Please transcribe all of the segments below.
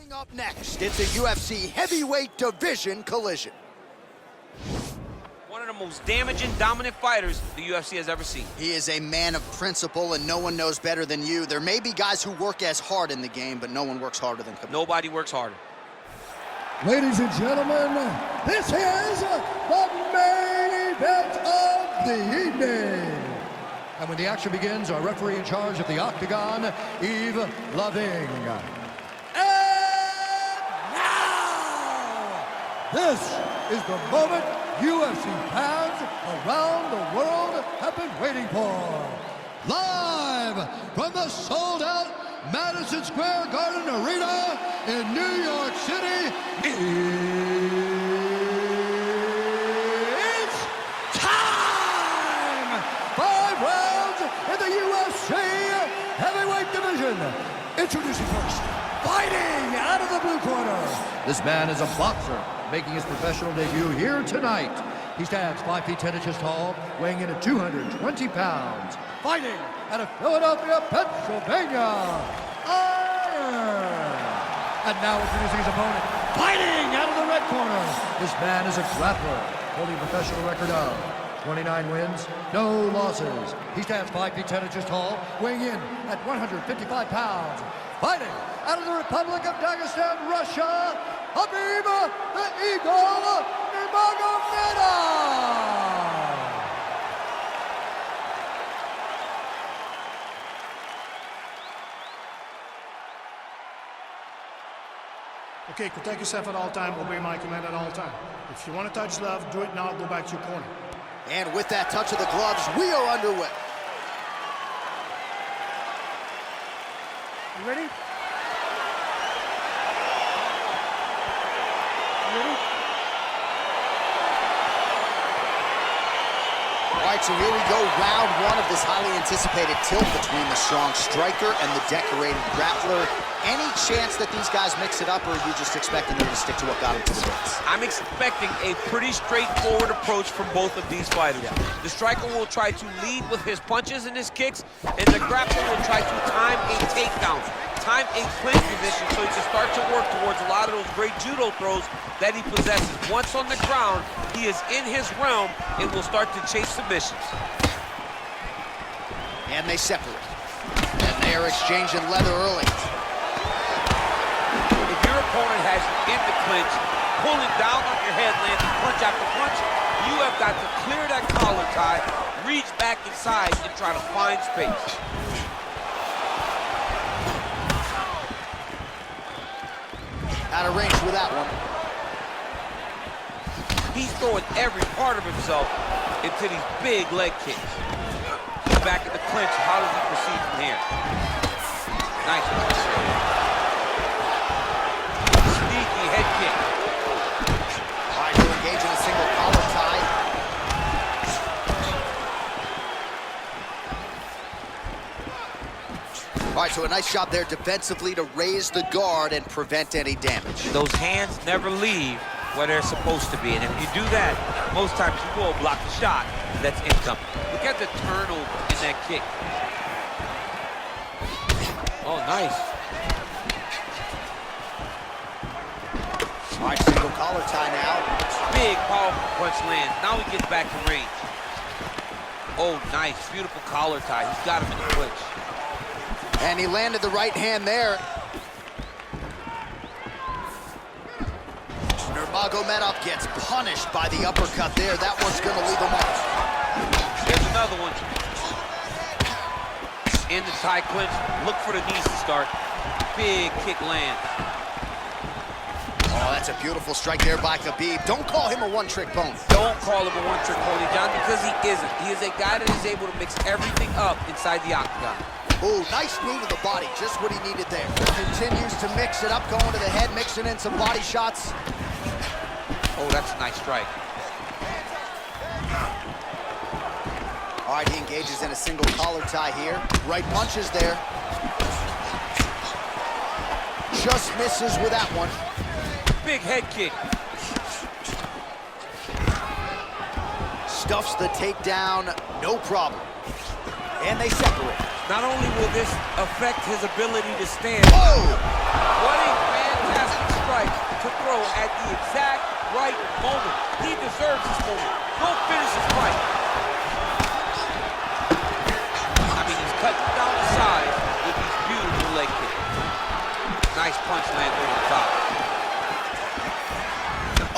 Coming up next, it's a UFC heavyweight division collision. One of the most damaging, dominant fighters the UFC has ever seen. He is a man of principle, and no one knows better than you. There may be guys who work as hard in the game, but no one works harder than Khabib. Nobody works harder. Ladies and gentlemen, this is the main event of the evening. And when the action begins, our referee in charge of the Octagon, Yves Loving. And now, this is the moment UFC fans around the world have been waiting for. Live from the sold-out Madison Square Garden Arena in New York City, it's time! 5 rounds in the UFC heavyweight division. Introducing first, fighting out of the blue corner. This man is a boxer, making his professional debut here tonight. He stands 5 feet 10 inches tall, weighing in at 220 pounds. Fighting out of Philadelphia, Pennsylvania, Iron. And now introducing his opponent, fighting out of the red corner. This man is a grappler, holding a professional record of 29 wins, no losses. He stands 5 feet 10 inches tall, weighing in at 155 pounds. Fighting out of the Republic of Dagestan, Russia, Khabib the Eagle Nurmagomedov. Okay, protect yourself at all time, obey my command at all time. If you want to touch love, do it now, go back to your corner. And with that touch of the gloves, we are underway. You ready? All right, so here we go, round one of this highly anticipated tilt between the strong striker and the decorated grappler. Any chance that these guys mix it up, or are you just expecting them to stick to what got them to the ring? I'm expecting a pretty straightforward approach from both of these fighters. Yeah. The striker will try to lead with his punches and his kicks, and the grappler will try to time a takedown, time a clinch position so he can start to work towards a lot of those great judo throws that he possesses. Once on the ground, he is in his realm and will start to chase submissions. And they separate. And they are exchanging leather early. If your opponent has you in the clinch, pulling down on your head, landing punch after punch, you have got to clear that collar tie, reach back inside, and try to find space. Out of range with that one. He's throwing every part of himself into these big leg kicks. He's back in the clinch. How does he proceed from here? Nice one. Sneaky head kick. All right, he'll engage in a single collar tie. All right, so a nice job there defensively to raise the guard and prevent any damage. Those hands never leave where they're supposed to be, and if you do that, most times you will block the shot that's incoming. Look at the turnover in that kick. Oh, nice. All right, single collar tie now. Big, powerful punch lands. Now he gets back to range. Oh, nice. Beautiful collar tie. He's got him in the clinch. And he landed the right hand there. Nurmagomedov gets punished by the uppercut there. That one's going to leave him off. There's another one. In the tie clinch. Look for the knees to start. Big kick lands. Oh, that's a beautiful strike there by Khabib. Don't call him a one-trick pony. Don't call him a one-trick pony, John, because he isn't. He is a guy that is able to mix everything up inside the octagon. Oh, nice knee to the body, just what he needed there. Continues to mix it up, going to the head, mixing in some body shots. Oh, that's a nice strike. All right, he engages in a single collar tie here. Right punches there. Just misses with that one. Big head kick. Stuffs the takedown, no problem. And they separate. Not only will this affect his ability to stand. Oh! What a fantastic strike to throw at the exact right moment. He deserves this moment. Go finish his fight. I mean, he's cutting down the sides with these beautiful leg kicks. Nice punch lands over the top.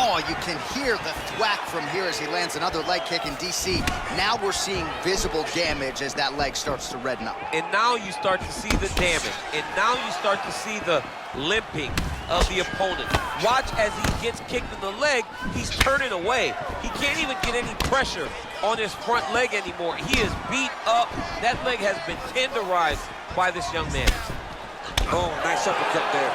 Oh, you can hear the thwack from here as he lands another leg kick in DC. Now we're seeing visible damage as that leg starts to redden up. And now you start to see the damage. And now you start to see the limping of the opponent. Watch as he gets kicked in the leg, he's turning away. He can't even get any pressure on his front leg anymore. He is beat up. That leg has been tenderized by this young man. Oh, nice uppercut there.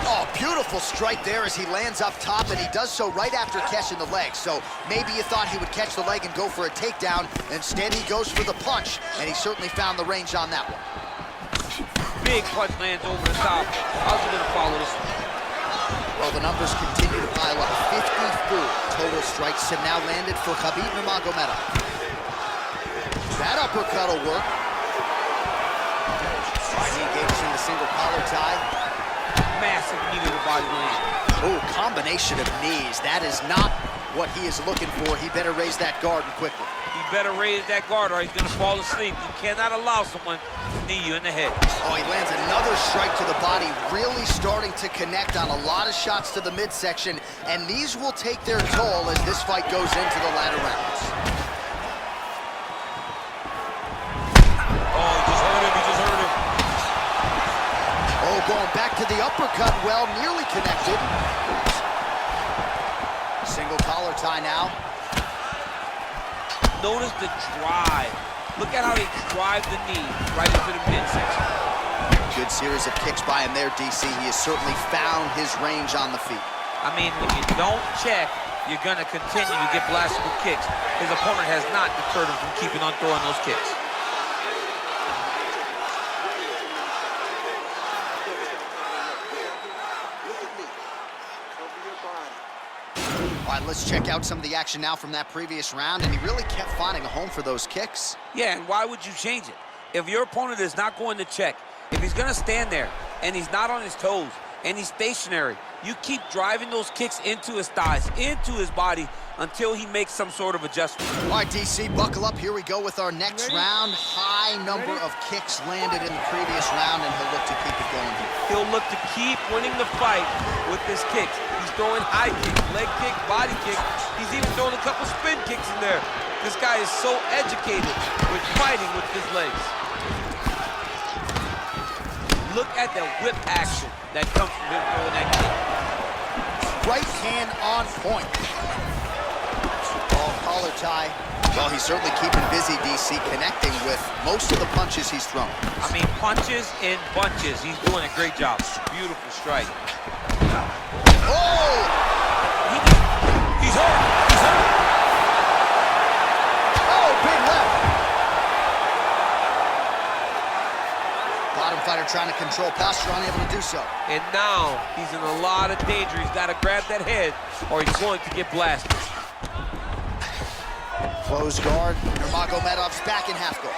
Oh, beautiful strike there as he lands up top, and he does so right after catching the leg. So maybe you thought he would catch the leg and go for a takedown. Instead, he goes for the punch, and he certainly found the range on that one. Big punch lands over the top. How's he gonna follow this one? Well, the numbers continue to pile up. 54 total strikes have now landed for Khabib Nurmagomedov. That uppercut will work. He engages in the single collar tie. Massive knee to the body land. Oh, combination of knees. That is not what he is looking for. He better raise that guard quickly. He better raise that guard or he's gonna fall asleep. You cannot allow someone to knee you in the head. Oh, he lands another strike to the body, really starting to connect on a lot of shots to the midsection, and these will take their toll as this fight goes into the latter rounds. Oh, he just hurt him, he just hurt him. Oh, going back to the uppercut, well, nearly connected. Single collar tie now. Notice the drive. Look at how he drives the knee right into the midsection. Good series of kicks by him there, DC. He has certainly found his range on the feet. I mean, when you don't check, you're going to continue to get blasted with kicks. His opponent has not deterred him from keeping on throwing those kicks. All right, let's check out some of the action now from that previous round, and he really kept finding a home for those kicks. Yeah, and why would you change it? If your opponent is not going to check, if he's going to stand there and he's not on his toes and he's stationary, you keep driving those kicks into his thighs, into his body, until he makes some sort of adjustment. All right, DC, buckle up. Here we go with our next round. High number of kicks landed in the previous round, and he'll look to keep it going here. He'll look to keep winning the fight with his kicks. He's throwing high kicks, leg kick, body kick. He's even throwing a couple spin kicks in there. This guy is so educated with fighting with his legs. Look at the whip action that comes from him throwing that kick. Right hand on point. Collar tie. Well, he's certainly keeping busy, DC, connecting with most of the punches he's thrown. I mean, punches in bunches. He's doing a great job. Beautiful strike. Oh! He's hurt. He's hurt. Oh, big left. Bottom fighter trying to control posture, unable to do so. And now he's in a lot of danger. He's got to grab that head or he's going to get blasted. Close guard. Nurmagomedov's back in half guard.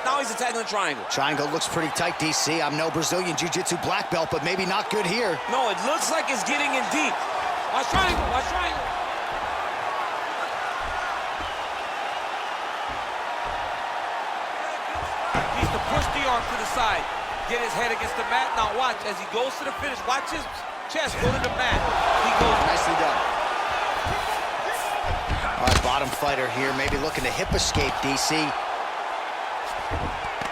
Now he's attacking the triangle. Triangle looks pretty tight, DC. I'm no Brazilian jiu-jitsu black belt, but maybe not good here. No, it looks like it's getting in deep. Watch triangle, watch triangle. Needs to push the arm to the side. Get his head against the mat. Now watch, as he goes to the finish, watch his chest go to the mat. He goes. Nicely done. All right, bottom fighter here, maybe looking to hip escape, DC.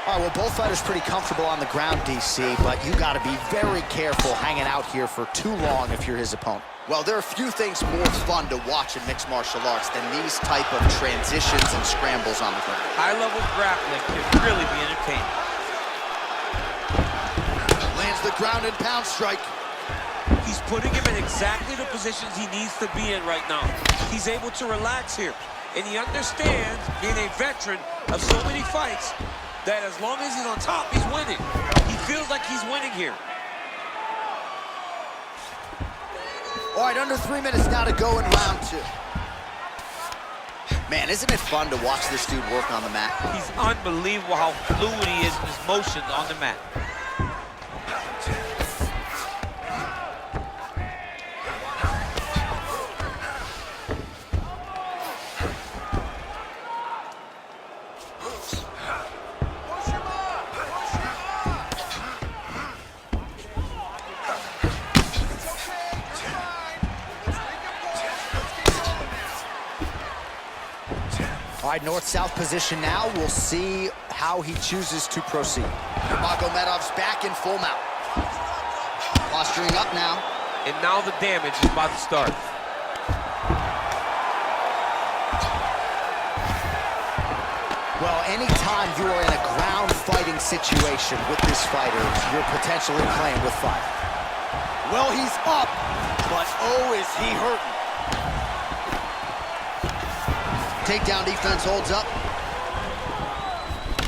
All right, well, both fighters pretty comfortable on the ground, DC, but you got to be very careful hanging out here for too long if you're his opponent. Well, there are few things more fun to watch in mixed martial arts than these type of transitions and scrambles on the ground. High-level grappling can really be entertaining. Lands the ground and pound strike. He's putting him in exactly the positions he needs to be in right now. He's able to relax here. And he understands, being a veteran of so many fights, that as long as he's on top, he's winning. He feels like he's winning here. All right, under 3 minutes now to go in round two. Man, isn't it fun to watch this dude work on the mat? He's unbelievable how fluid he is in his motions on the mat. All right, north-south position now. We'll see how he chooses to proceed. Nurmagomedov's back in full mount. Posturing up now. And now the damage is about to start. Well, anytime you are in a ground fighting situation with this fighter, you're potentially playing with fire. Well, he's up, but oh, is he hurting. Takedown defense holds up.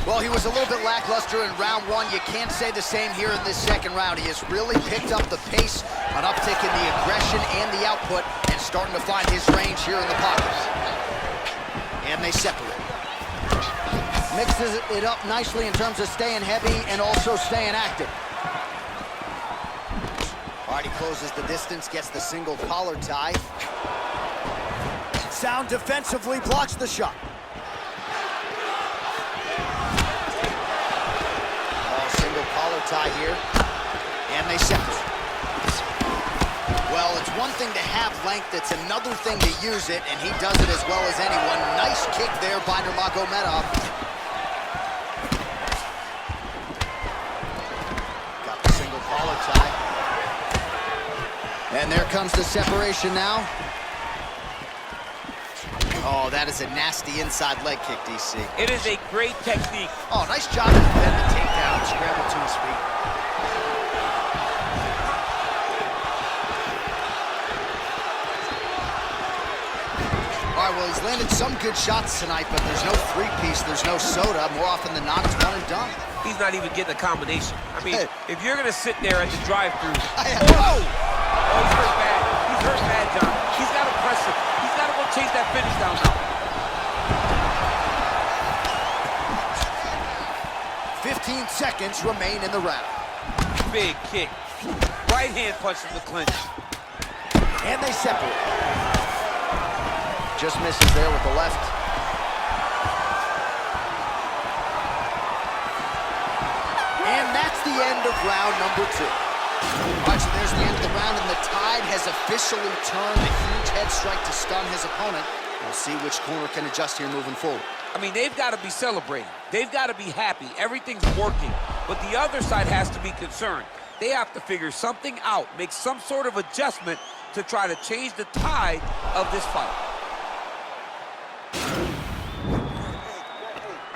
Well, he was a little bit lackluster in round one. You can't say the same here in this second round. He has really picked up the pace, an uptick in the aggression and the output, and starting to find his range here in the pocket. And they separate. Mixes it up nicely in terms of staying heavy and also staying active. All right, he closes the distance, gets the single collar tie. Sound defensively blocks the shot. Single collar tie here, and they separate. Well, it's one thing to have length, it's another thing to use it, and he does it as well as anyone. Nice kick there by Nurmagomedov. Got the single collar tie. And there comes the separation now. Oh, that is a nasty inside leg kick, DC. It is a great technique. Oh, nice job to defend the takedown. Scramble to his feet. All right, well, he's landed some good shots tonight, but there's no three-piece, there's no soda. More often than not, it's one and done. He's not even getting a combination. I mean, if you're going to sit there at the drive-thru. Oh! Oh, he's hurt bad. He's hurt bad, John. He's got to press it. He's got to go chase that finish down now. 15 seconds remain in the round. Big kick. Right hand punch from the clinch. And they separate. Just misses there with the left. And that's the end of round number 2. All right, so there's the end of the round, and the tide has officially turned. A huge head strike to stun his opponent. We'll see which corner can adjust here moving forward. I mean, they've got to be celebrating. They've got to be happy. Everything's working. But the other side has to be concerned. They have to figure something out, make some sort of adjustment to try to change the tide of this fight.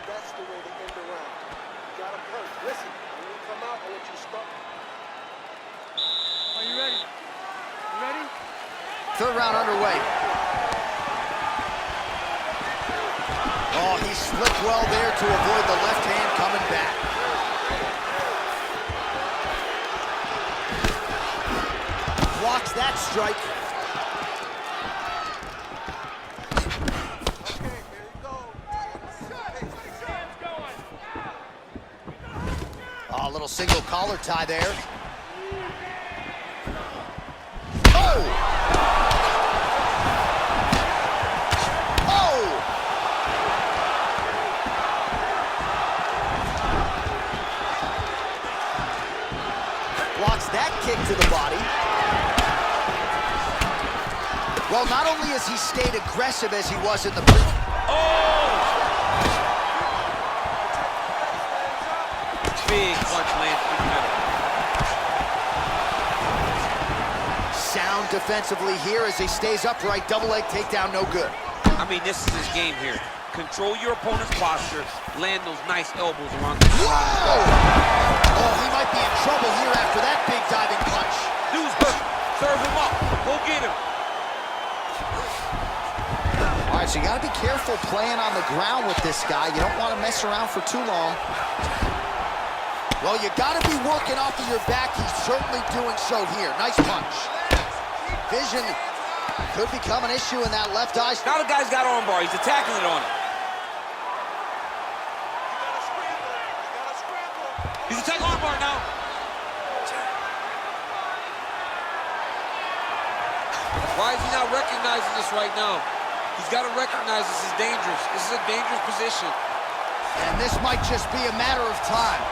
That's the way to end the round. You got him hurt. Listen, when you come out, I want you to stop. Are you ready? You ready? Third round underway. Oh, he slipped well there to avoid the left hand coming back. Blocks that strike. Okay, there you go. Oh, a little single collar tie there. Oh! Blocks that kick to the body. Well, not only has he stayed aggressive as he was in the pre- Big punch lands through the middle. Sound defensively here as he stays upright. Double leg takedown, no good. I mean, this is his game here. Control your opponent's posture, land those nice elbows around the Whoa! Oh, he might be in trouble here after that big diving punch. Dude's hurt. Serve him up. Go get him. All right, so you got to be careful playing on the ground with this guy. You don't want to mess around for too long. Well, you got to be working off of your back. He's certainly doing so here. Nice punch. Vision could become an issue in that left eye. Now the guy's got armbar. He's attacking it on him. He's attacking armbar now. Why is he not recognizing this right now? He's got to recognize this is dangerous. This is a dangerous position. And this might just be a matter of time.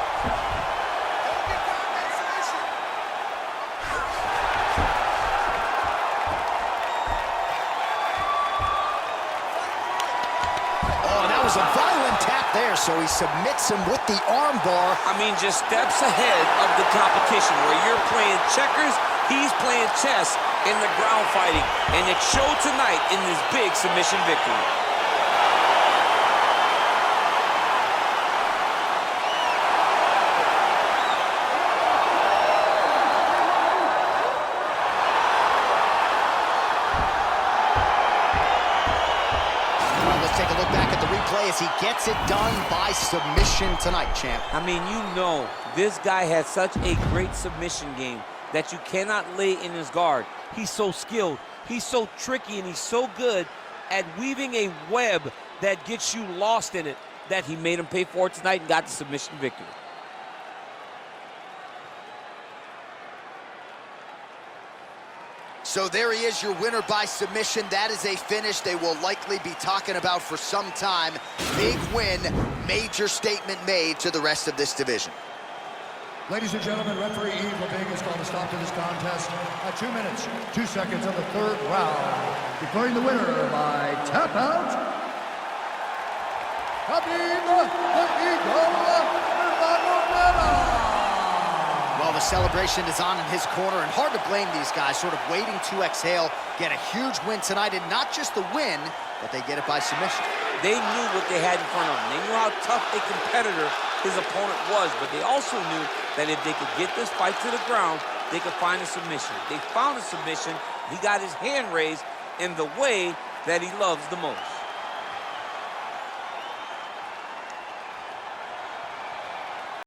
was a violent tap there, so he submits him with the arm bar. I mean, just steps ahead of the competition. Where you're playing checkers, he's playing chess in the ground fighting. And it showed tonight in this big submission victory. Take a look back at the replay as he gets it done by submission tonight, champ. I mean, you know, this guy has such a great submission game that you cannot lay in his guard. He's so skilled, he's so tricky, and he's so good at weaving a web that gets you lost in it that he made him pay for it tonight and got the submission victory. So there he is, your winner by submission. That is a finish they will likely be talking about for some time. Big win, major statement made to the rest of this division. Ladies and gentlemen, referee Yves Leving has called a stop to this contest at 2 minutes, 2 seconds of the third round, declaring the winner by tap out, Khabib Nurmagomedov. Well, the celebration is on in his corner, and hard to blame these guys, sort of waiting to exhale, get a huge win tonight, and not just the win, but they get it by submission. They knew what they had in front of them. They knew how tough a competitor his opponent was, but they also knew that if they could get this fight to the ground, they could find a submission. They found a submission. He got his hand raised in the way that he loves the most.